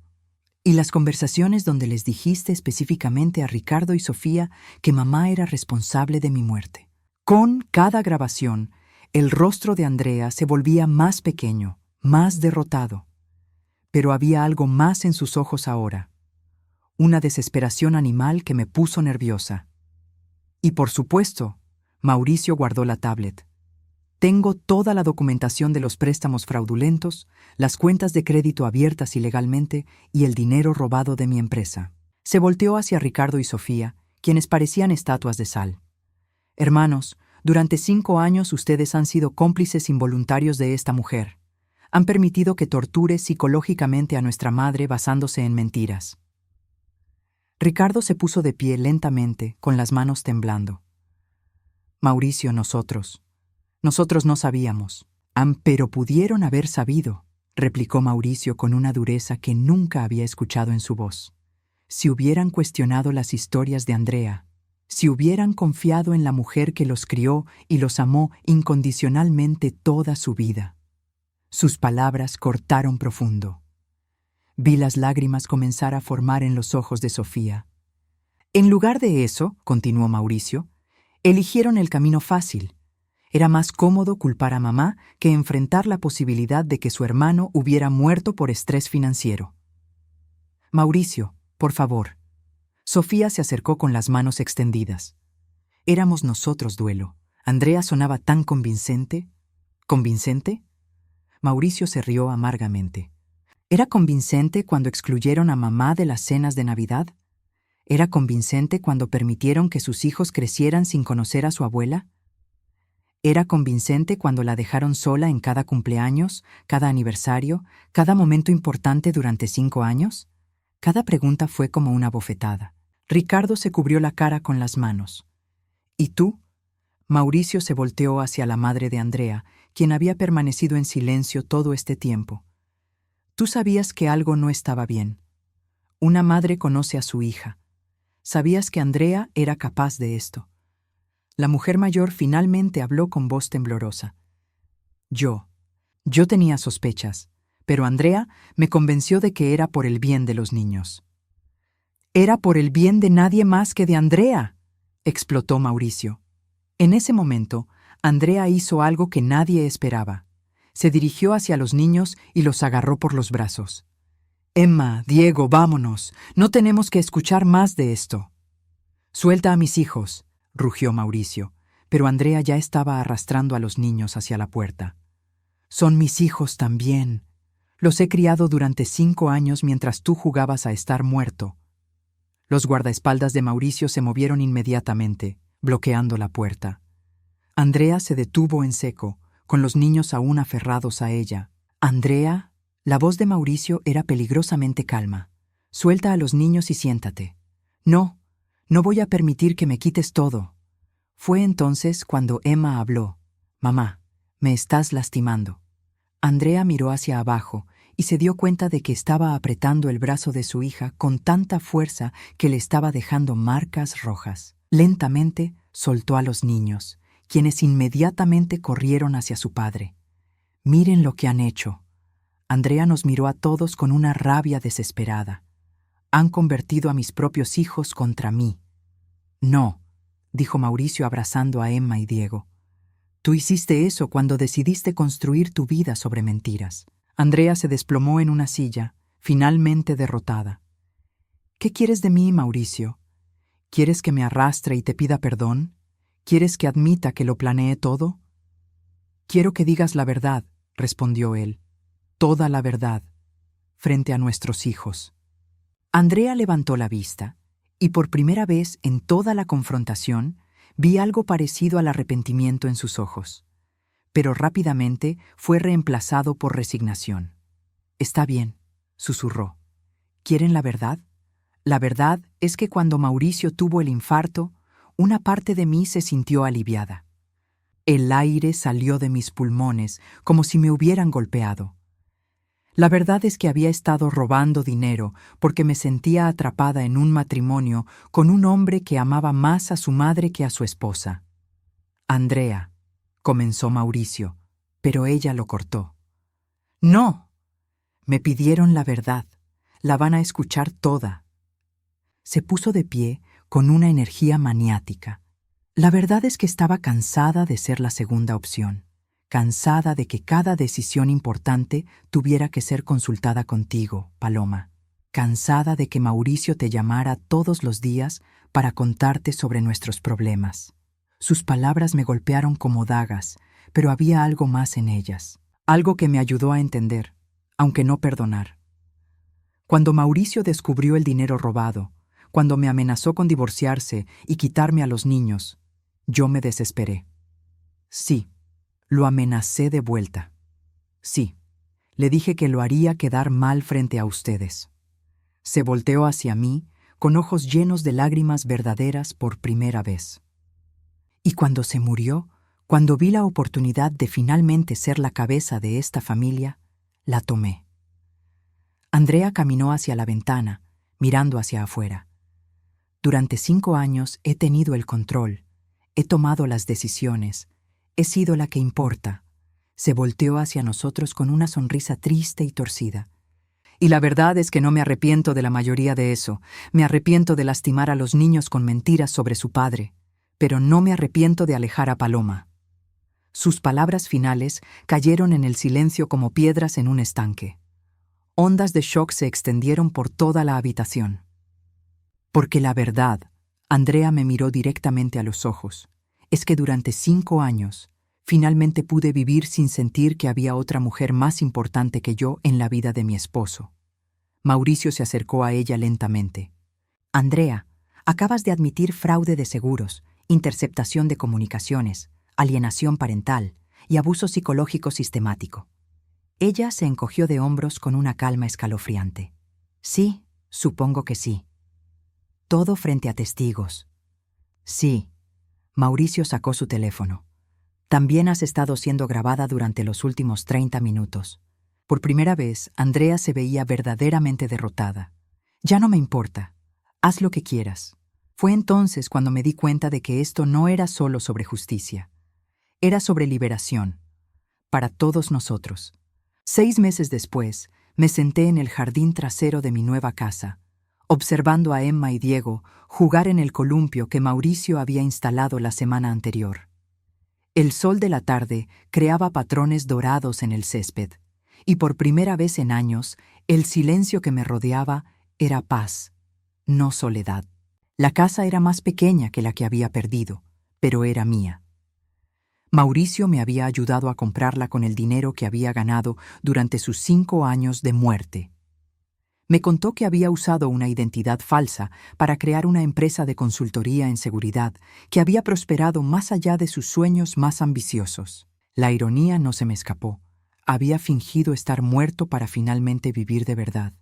Y las conversaciones donde les dijiste específicamente a Ricardo y Sofía que mamá era responsable de mi muerte. Con cada grabación, el rostro de Andrea se volvía más pequeño, más derrotado. Pero había algo más en sus ojos ahora. Una desesperación animal que me puso nerviosa. Y por supuesto, Mauricio guardó la tablet. Tengo toda la documentación de los préstamos fraudulentos, las cuentas de crédito abiertas ilegalmente y el dinero robado de mi empresa. Se volteó hacia Ricardo y Sofía, quienes parecían estatuas de sal. Hermanos, durante 5 años ustedes han sido cómplices involuntarios de esta mujer. Han permitido que torture psicológicamente a nuestra madre basándose en mentiras. Ricardo se puso de pie lentamente, con las manos temblando. Mauricio, nosotros no sabíamos. Pero pudieron haber sabido, replicó Mauricio con una dureza que nunca había escuchado en su voz. Si hubieran cuestionado las historias de Andrea, si hubieran confiado en la mujer que los crió y los amó incondicionalmente toda su vida. Sus palabras cortaron profundo. Vi las lágrimas comenzar a formar en los ojos de Sofía. En lugar de eso, continuó Mauricio, eligieron el camino fácil. Era más cómodo culpar a mamá que enfrentar la posibilidad de que su hermano hubiera muerto por estrés financiero. Mauricio, por favor. Sofía se acercó con las manos extendidas. Éramos nosotros, Duelo. Andrea sonaba tan convincente. ¿Convincente? Mauricio se rió amargamente. ¿Era convincente cuando excluyeron a mamá de las cenas de Navidad? ¿Era convincente cuando permitieron que sus hijos crecieran sin conocer a su abuela? ¿Era convincente cuando la dejaron sola en cada cumpleaños, cada aniversario, cada momento importante durante 5 años? Cada pregunta fue como una bofetada. Ricardo se cubrió la cara con las manos. ¿Y tú? Mauricio se volteó hacia la madre de Andrea, quien había permanecido en silencio todo este tiempo. Tú sabías que algo no estaba bien. Una madre conoce a su hija. Sabías que Andrea era capaz de esto. La mujer mayor finalmente habló con voz temblorosa. Yo tenía sospechas, pero Andrea me convenció de que era por el bien de los niños. «Era por el bien de nadie más que de Andrea», explotó Mauricio. En ese momento, Andrea hizo algo que nadie esperaba. Se dirigió hacia los niños y los agarró por los brazos. «Emma, Diego, vámonos. No tenemos que escuchar más de esto». «Suelta a mis hijos», rugió Mauricio, pero Andrea ya estaba arrastrando a los niños hacia la puerta. «Son mis hijos también. Los he criado durante 5 años mientras tú jugabas a estar muerto». Los guardaespaldas de Mauricio se movieron inmediatamente, bloqueando la puerta. Andrea se detuvo en seco, con los niños aún aferrados a ella. «Andrea», la voz de Mauricio era peligrosamente calma. «Suelta a los niños y siéntate». «No, no voy a permitir que me quites todo». Fue entonces cuando Emma habló. «Mamá, me estás lastimando». Andrea miró hacia abajo y se dio cuenta de que estaba apretando el brazo de su hija con tanta fuerza que le estaba dejando marcas rojas. Lentamente soltó a los niños, quienes inmediatamente corrieron hacia su padre. «Miren lo que han hecho». Andrea nos miró a todos con una rabia desesperada. «Han convertido a mis propios hijos contra mí». «No», dijo Mauricio abrazando a Emma y Diego. «Tú hiciste eso cuando decidiste construir tu vida sobre mentiras». Andrea se desplomó en una silla, finalmente derrotada. «¿Qué quieres de mí, Mauricio? ¿Quieres que me arrastre y te pida perdón? ¿Quieres que admita que lo planeé todo?» «Quiero que digas la verdad», respondió él. «Toda la verdad, frente a nuestros hijos». Andrea levantó la vista, y por primera vez en toda la confrontación vi algo parecido al arrepentimiento en sus ojos. Pero rápidamente fue reemplazado por resignación. «Está bien», susurró. «¿Quieren la verdad? La verdad es que cuando Mauricio tuvo el infarto, una parte de mí se sintió aliviada. El aire salió de mis pulmones como si me hubieran golpeado. La verdad es que había estado robando dinero porque me sentía atrapada en un matrimonio con un hombre que amaba más a su madre que a su esposa». «Andrea», comenzó Mauricio, pero ella lo cortó. «No. Me pidieron la verdad. La van a escuchar toda». Se puso de pie con una energía maniática. «La verdad es que estaba cansada de ser la segunda opción, cansada de que cada decisión importante tuviera que ser consultada contigo, Paloma, cansada de que Mauricio te llamara todos los días para contarte sobre nuestros problemas». Sus palabras me golpearon como dagas, pero había algo más en ellas, algo que me ayudó a entender, aunque no perdonar. Cuando Mauricio descubrió el dinero robado, cuando me amenazó con divorciarse y quitarme a los niños, yo me desesperé. Sí, lo amenacé de vuelta. Sí, le dije que lo haría quedar mal frente a ustedes. Se volteó hacia mí, con ojos llenos de lágrimas verdaderas por primera vez. Y cuando se murió, cuando vi la oportunidad de finalmente ser la cabeza de esta familia, la tomé. Andrea caminó hacia la ventana, mirando hacia afuera. «Durante 5 años he tenido el control, he tomado las decisiones, he sido la que importa». Se volteó hacia nosotros con una sonrisa triste y torcida. «Y la verdad es que no me arrepiento de la mayoría de eso. Me arrepiento de lastimar a los niños con mentiras sobre su padre. Pero no me arrepiento de alejar a Paloma». Sus palabras finales cayeron en el silencio como piedras en un estanque. Ondas de shock se extendieron por toda la habitación. «Porque la verdad», Andrea me miró directamente a los ojos, «es que durante 5 años finalmente pude vivir sin sentir que había otra mujer más importante que yo en la vida de mi esposo». Mauricio se acercó a ella lentamente. «Andrea, acabas de admitir fraude de seguros, interceptación de comunicaciones, alienación parental y abuso psicológico sistemático». Ella se encogió de hombros con una calma escalofriante. «Sí, supongo que sí». «Todo frente a testigos». «Sí». Mauricio sacó su teléfono. «También has estado siendo grabada durante los últimos 30 minutos». Por primera vez, Andrea se veía verdaderamente derrotada. «Ya no me importa. Haz lo que quieras». Fue entonces cuando me di cuenta de que esto no era solo sobre justicia. Era sobre liberación. Para todos nosotros. 6 meses después, me senté en el jardín trasero de mi nueva casa, observando a Emma y Diego jugar en el columpio que Mauricio había instalado la semana anterior. El sol de la tarde creaba patrones dorados en el césped, y por primera vez en años, el silencio que me rodeaba era paz, no soledad. La casa era más pequeña que la que había perdido, pero era mía. Mauricio me había ayudado a comprarla con el dinero que había ganado durante sus 5 años de muerte. Me contó que había usado una identidad falsa para crear una empresa de consultoría en seguridad que había prosperado más allá de sus sueños más ambiciosos. La ironía no se me escapó. Había fingido estar muerto para finalmente vivir de verdad.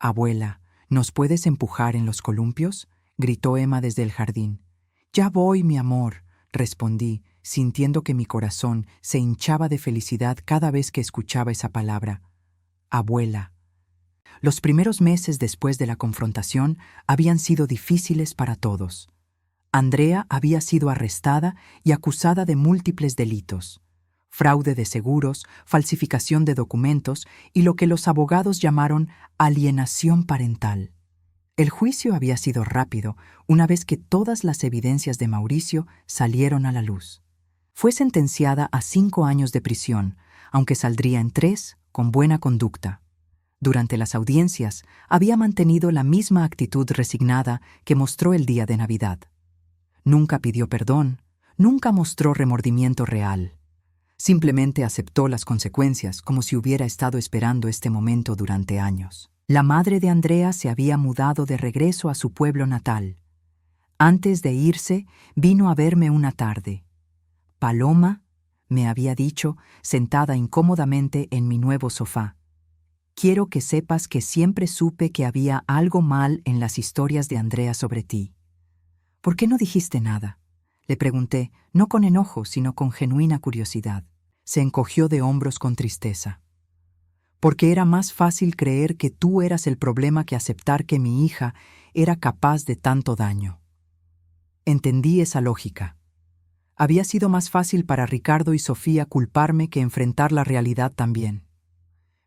«Abuela, ¿nos puedes empujar en los columpios?», gritó Emma desde el jardín. «Ya voy, mi amor», respondí, sintiendo que mi corazón se hinchaba de felicidad cada vez que escuchaba esa palabra. Abuela. Los primeros meses después de la confrontación habían sido difíciles para todos. Andrea había sido arrestada y acusada de múltiples delitos: fraude de seguros, falsificación de documentos y lo que los abogados llamaron alienación parental. El juicio había sido rápido una vez que todas las evidencias de Mauricio salieron a la luz. Fue sentenciada a 5 años de prisión, aunque saldría en 3 con buena conducta. Durante las audiencias había mantenido la misma actitud resignada que mostró el día de Navidad. Nunca pidió perdón, nunca mostró remordimiento real. Simplemente aceptó las consecuencias como si hubiera estado esperando este momento durante años. La madre de Andrea se había mudado de regreso a su pueblo natal. Antes de irse, vino a verme una tarde. «Paloma», me había dicho, sentada incómodamente en mi nuevo sofá, «quiero que sepas que siempre supe que había algo mal en las historias de Andrea sobre ti». «¿Por qué no dijiste nada?», le pregunté, no con enojo, sino con genuina curiosidad. Se encogió de hombros con tristeza. «Porque era más fácil creer que tú eras el problema que aceptar que mi hija era capaz de tanto daño». Entendí esa lógica. Había sido más fácil para Ricardo y Sofía culparme que enfrentar la realidad también.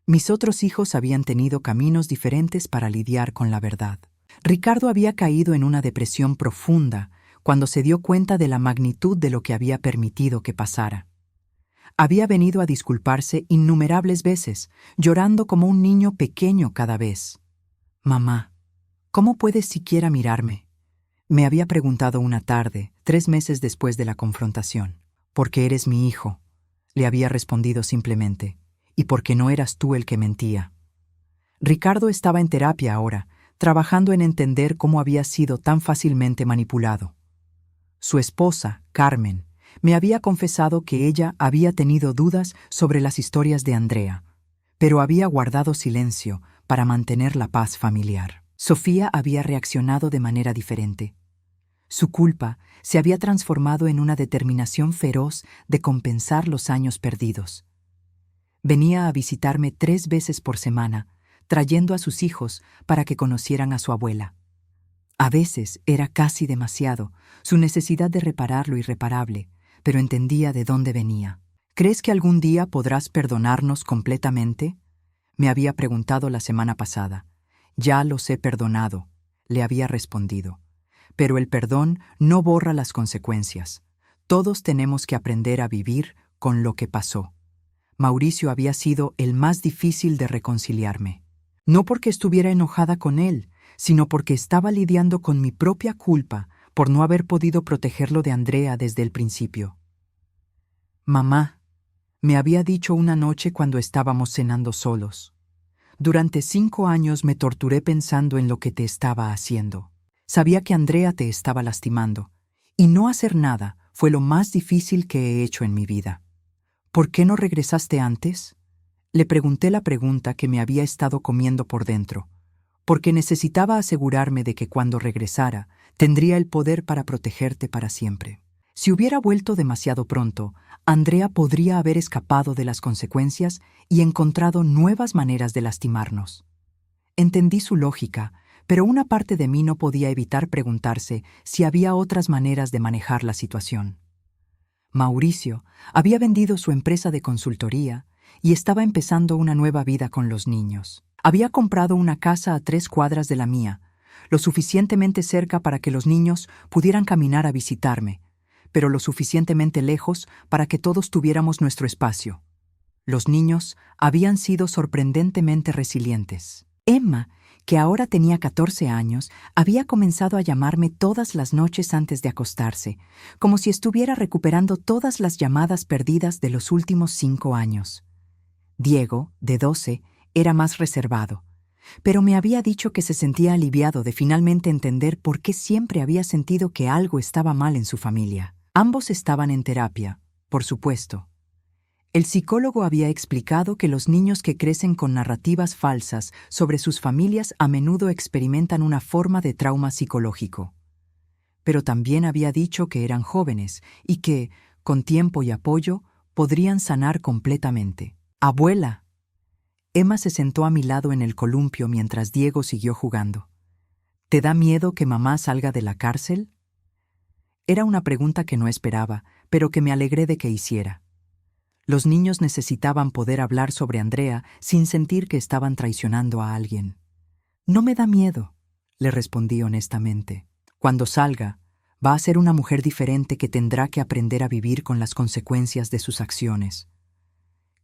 Mis otros hijos habían tenido caminos diferentes para lidiar con la verdad. Ricardo había caído en una depresión profunda cuando se dio cuenta de la magnitud de lo que había permitido que pasara. Había venido a disculparse innumerables veces, llorando como un niño pequeño cada vez. «Mamá, ¿cómo puedes siquiera mirarme?», me había preguntado una tarde, 3 meses después de la confrontación. «Porque eres mi hijo», le había respondido simplemente, «y porque no eras tú el que mentía». Ricardo estaba en terapia ahora, trabajando en entender cómo había sido tan fácilmente manipulado. Su esposa, Carmen, me había confesado que ella había tenido dudas sobre las historias de Andrea, pero había guardado silencio para mantener la paz familiar. Sofía había reaccionado de manera diferente. Su culpa se había transformado en una determinación feroz de compensar los años perdidos. Venía a visitarme 3 veces por semana, trayendo a sus hijos para que conocieran a su abuela. A veces era casi demasiado, su necesidad de reparar lo irreparable, pero entendía de dónde venía. «¿Crees que algún día podrás perdonarnos completamente?», me había preguntado la semana pasada. «Ya los he perdonado», le había respondido. «Pero el perdón no borra las consecuencias. Todos tenemos que aprender a vivir con lo que pasó». Mauricio había sido el más difícil de reconciliarme. No porque estuviera enojada con él, sino porque estaba lidiando con mi propia culpa por no haber podido protegerlo de Andrea desde el principio. «Mamá», me había dicho una noche cuando estábamos cenando solos, «durante 5 años me torturé pensando en lo que te estaba haciendo. Sabía que Andrea te estaba lastimando, y no hacer nada fue lo más difícil que he hecho en mi vida. ¿Por qué no regresaste antes?», le pregunté la pregunta que me había estado comiendo por dentro, porque necesitaba asegurarme de que cuando regresara tendría el poder para protegerte para siempre. Si hubiera vuelto demasiado pronto, Andrea podría haber escapado de las consecuencias y encontrado nuevas maneras de lastimarnos. Entendí su lógica, pero una parte de mí no podía evitar preguntarse si había otras maneras de manejar la situación. Mauricio había vendido su empresa de consultoría y estaba empezando una nueva vida con los niños. Había comprado una casa a 3 cuadras de la mía, lo suficientemente cerca para que los niños pudieran caminar a visitarme, pero lo suficientemente lejos para que todos tuviéramos nuestro espacio. Los niños habían sido sorprendentemente resilientes. Emma, que ahora tenía 14 años, había comenzado a llamarme todas las noches antes de acostarse, como si estuviera recuperando todas las llamadas perdidas de los últimos 5 años. Diego, de 12, era más reservado, pero me había dicho que se sentía aliviado de finalmente entender por qué siempre había sentido que algo estaba mal en su familia. Ambos estaban en terapia, Por supuesto. El psicólogo había explicado que los niños que crecen con narrativas falsas sobre sus familias a menudo experimentan una forma de trauma psicológico. Pero también había dicho que eran jóvenes y que, con tiempo y apoyo, podrían sanar completamente. «Abuela». Emma se sentó a mi lado en el columpio mientras Diego siguió jugando. «¿Te da miedo que mamá salga de la cárcel?». Era una pregunta que no esperaba, pero que me alegré de que hiciera. Los niños necesitaban poder hablar sobre Andrea sin sentir que estaban traicionando a alguien. «No me da miedo», le respondí honestamente. «Cuando salga, va a ser una mujer diferente que tendrá que aprender a vivir con las consecuencias de sus acciones».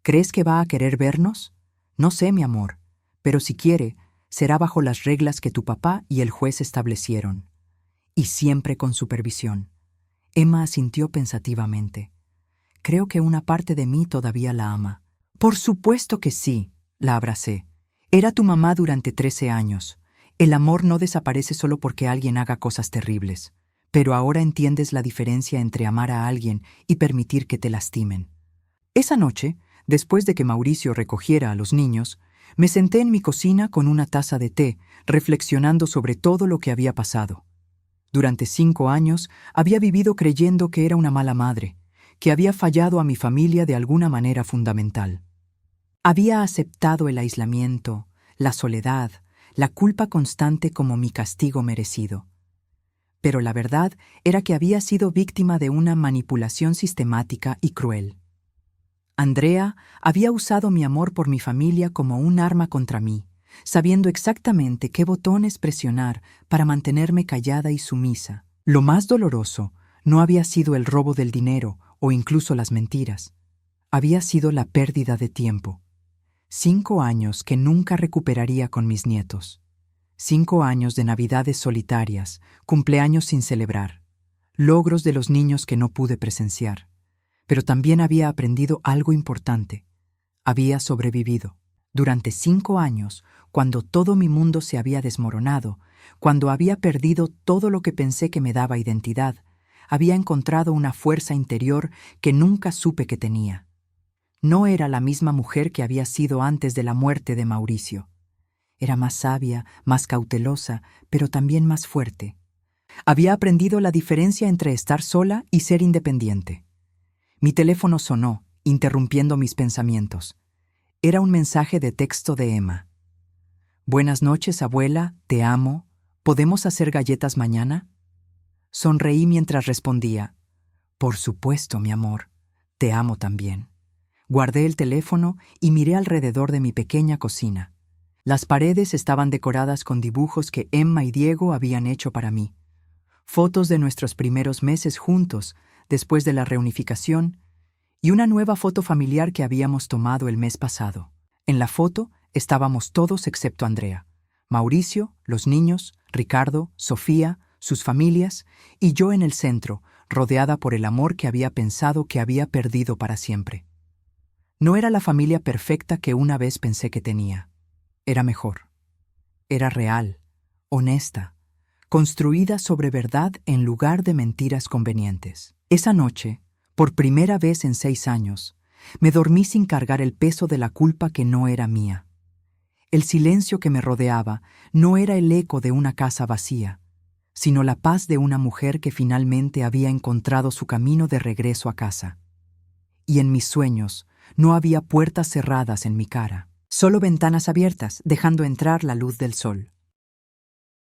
«¿Crees que va a querer vernos?». «No sé, mi amor, pero si quiere, será bajo las reglas que tu papá y el juez establecieron. Y siempre con supervisión». Emma asintió pensativamente. «Creo que una parte de mí todavía la ama». «Por supuesto que sí», la abracé. «Era tu mamá durante 13 años. El amor no desaparece solo porque alguien haga cosas terribles. Pero ahora entiendes la diferencia entre amar a alguien y permitir que te lastimen». Esa noche, después de que Mauricio recogiera a los niños, me senté en mi cocina con una taza de té, reflexionando sobre todo lo que había pasado. Durante 5 años había vivido creyendo que era una mala madre, que había fallado a mi familia de alguna manera fundamental. Había aceptado el aislamiento, la soledad, la culpa constante como mi castigo merecido. Pero la verdad era que había sido víctima de una manipulación sistemática y cruel. Andrea había usado mi amor por mi familia como un arma contra mí, sabiendo exactamente qué botones presionar para mantenerme callada y sumisa. Lo más doloroso no había sido el robo del dinero o incluso las mentiras. Había sido la pérdida de tiempo. 5 años que nunca recuperaría con mis nietos. 5 años de navidades solitarias, cumpleaños sin celebrar, logros de los niños que no pude presenciar. Pero también había aprendido algo importante. Había sobrevivido. Durante 5 años, cuando todo mi mundo se había desmoronado, cuando había perdido todo lo que pensé que me daba identidad, había encontrado una fuerza interior que nunca supe que tenía. No era la misma mujer que había sido antes de la muerte de Mauricio. Era más sabia, más cautelosa, pero también más fuerte. Había aprendido la diferencia entre estar sola y ser independiente. Mi teléfono sonó, interrumpiendo mis pensamientos. Era un mensaje de texto de Emma. «Buenas noches, abuela, te amo. ¿Podemos hacer galletas mañana?». Sonreí mientras respondía. «Por supuesto, mi amor. Te amo también». Guardé el teléfono y miré alrededor de mi pequeña cocina. Las paredes estaban decoradas con dibujos que Emma y Diego habían hecho para mí. Fotos de nuestros primeros meses juntos, después de la reunificación, y una nueva foto familiar que habíamos tomado el mes pasado. En la foto estábamos todos excepto Andrea, Mauricio, los niños, Ricardo, Sofía, sus familias, y yo en el centro, rodeada por el amor que había pensado que había perdido para siempre. No era la familia perfecta que una vez pensé que tenía. Era mejor. Era real, honesta, construida sobre verdad en lugar de mentiras convenientes. Esa noche, por primera vez en 6 años, me dormí sin cargar el peso de la culpa que no era mía. El silencio que me rodeaba no era el eco de una casa vacía, sino la paz de una mujer que finalmente había encontrado su camino de regreso a casa. Y en mis sueños no había puertas cerradas en mi cara, solo ventanas abiertas, dejando entrar la luz del sol.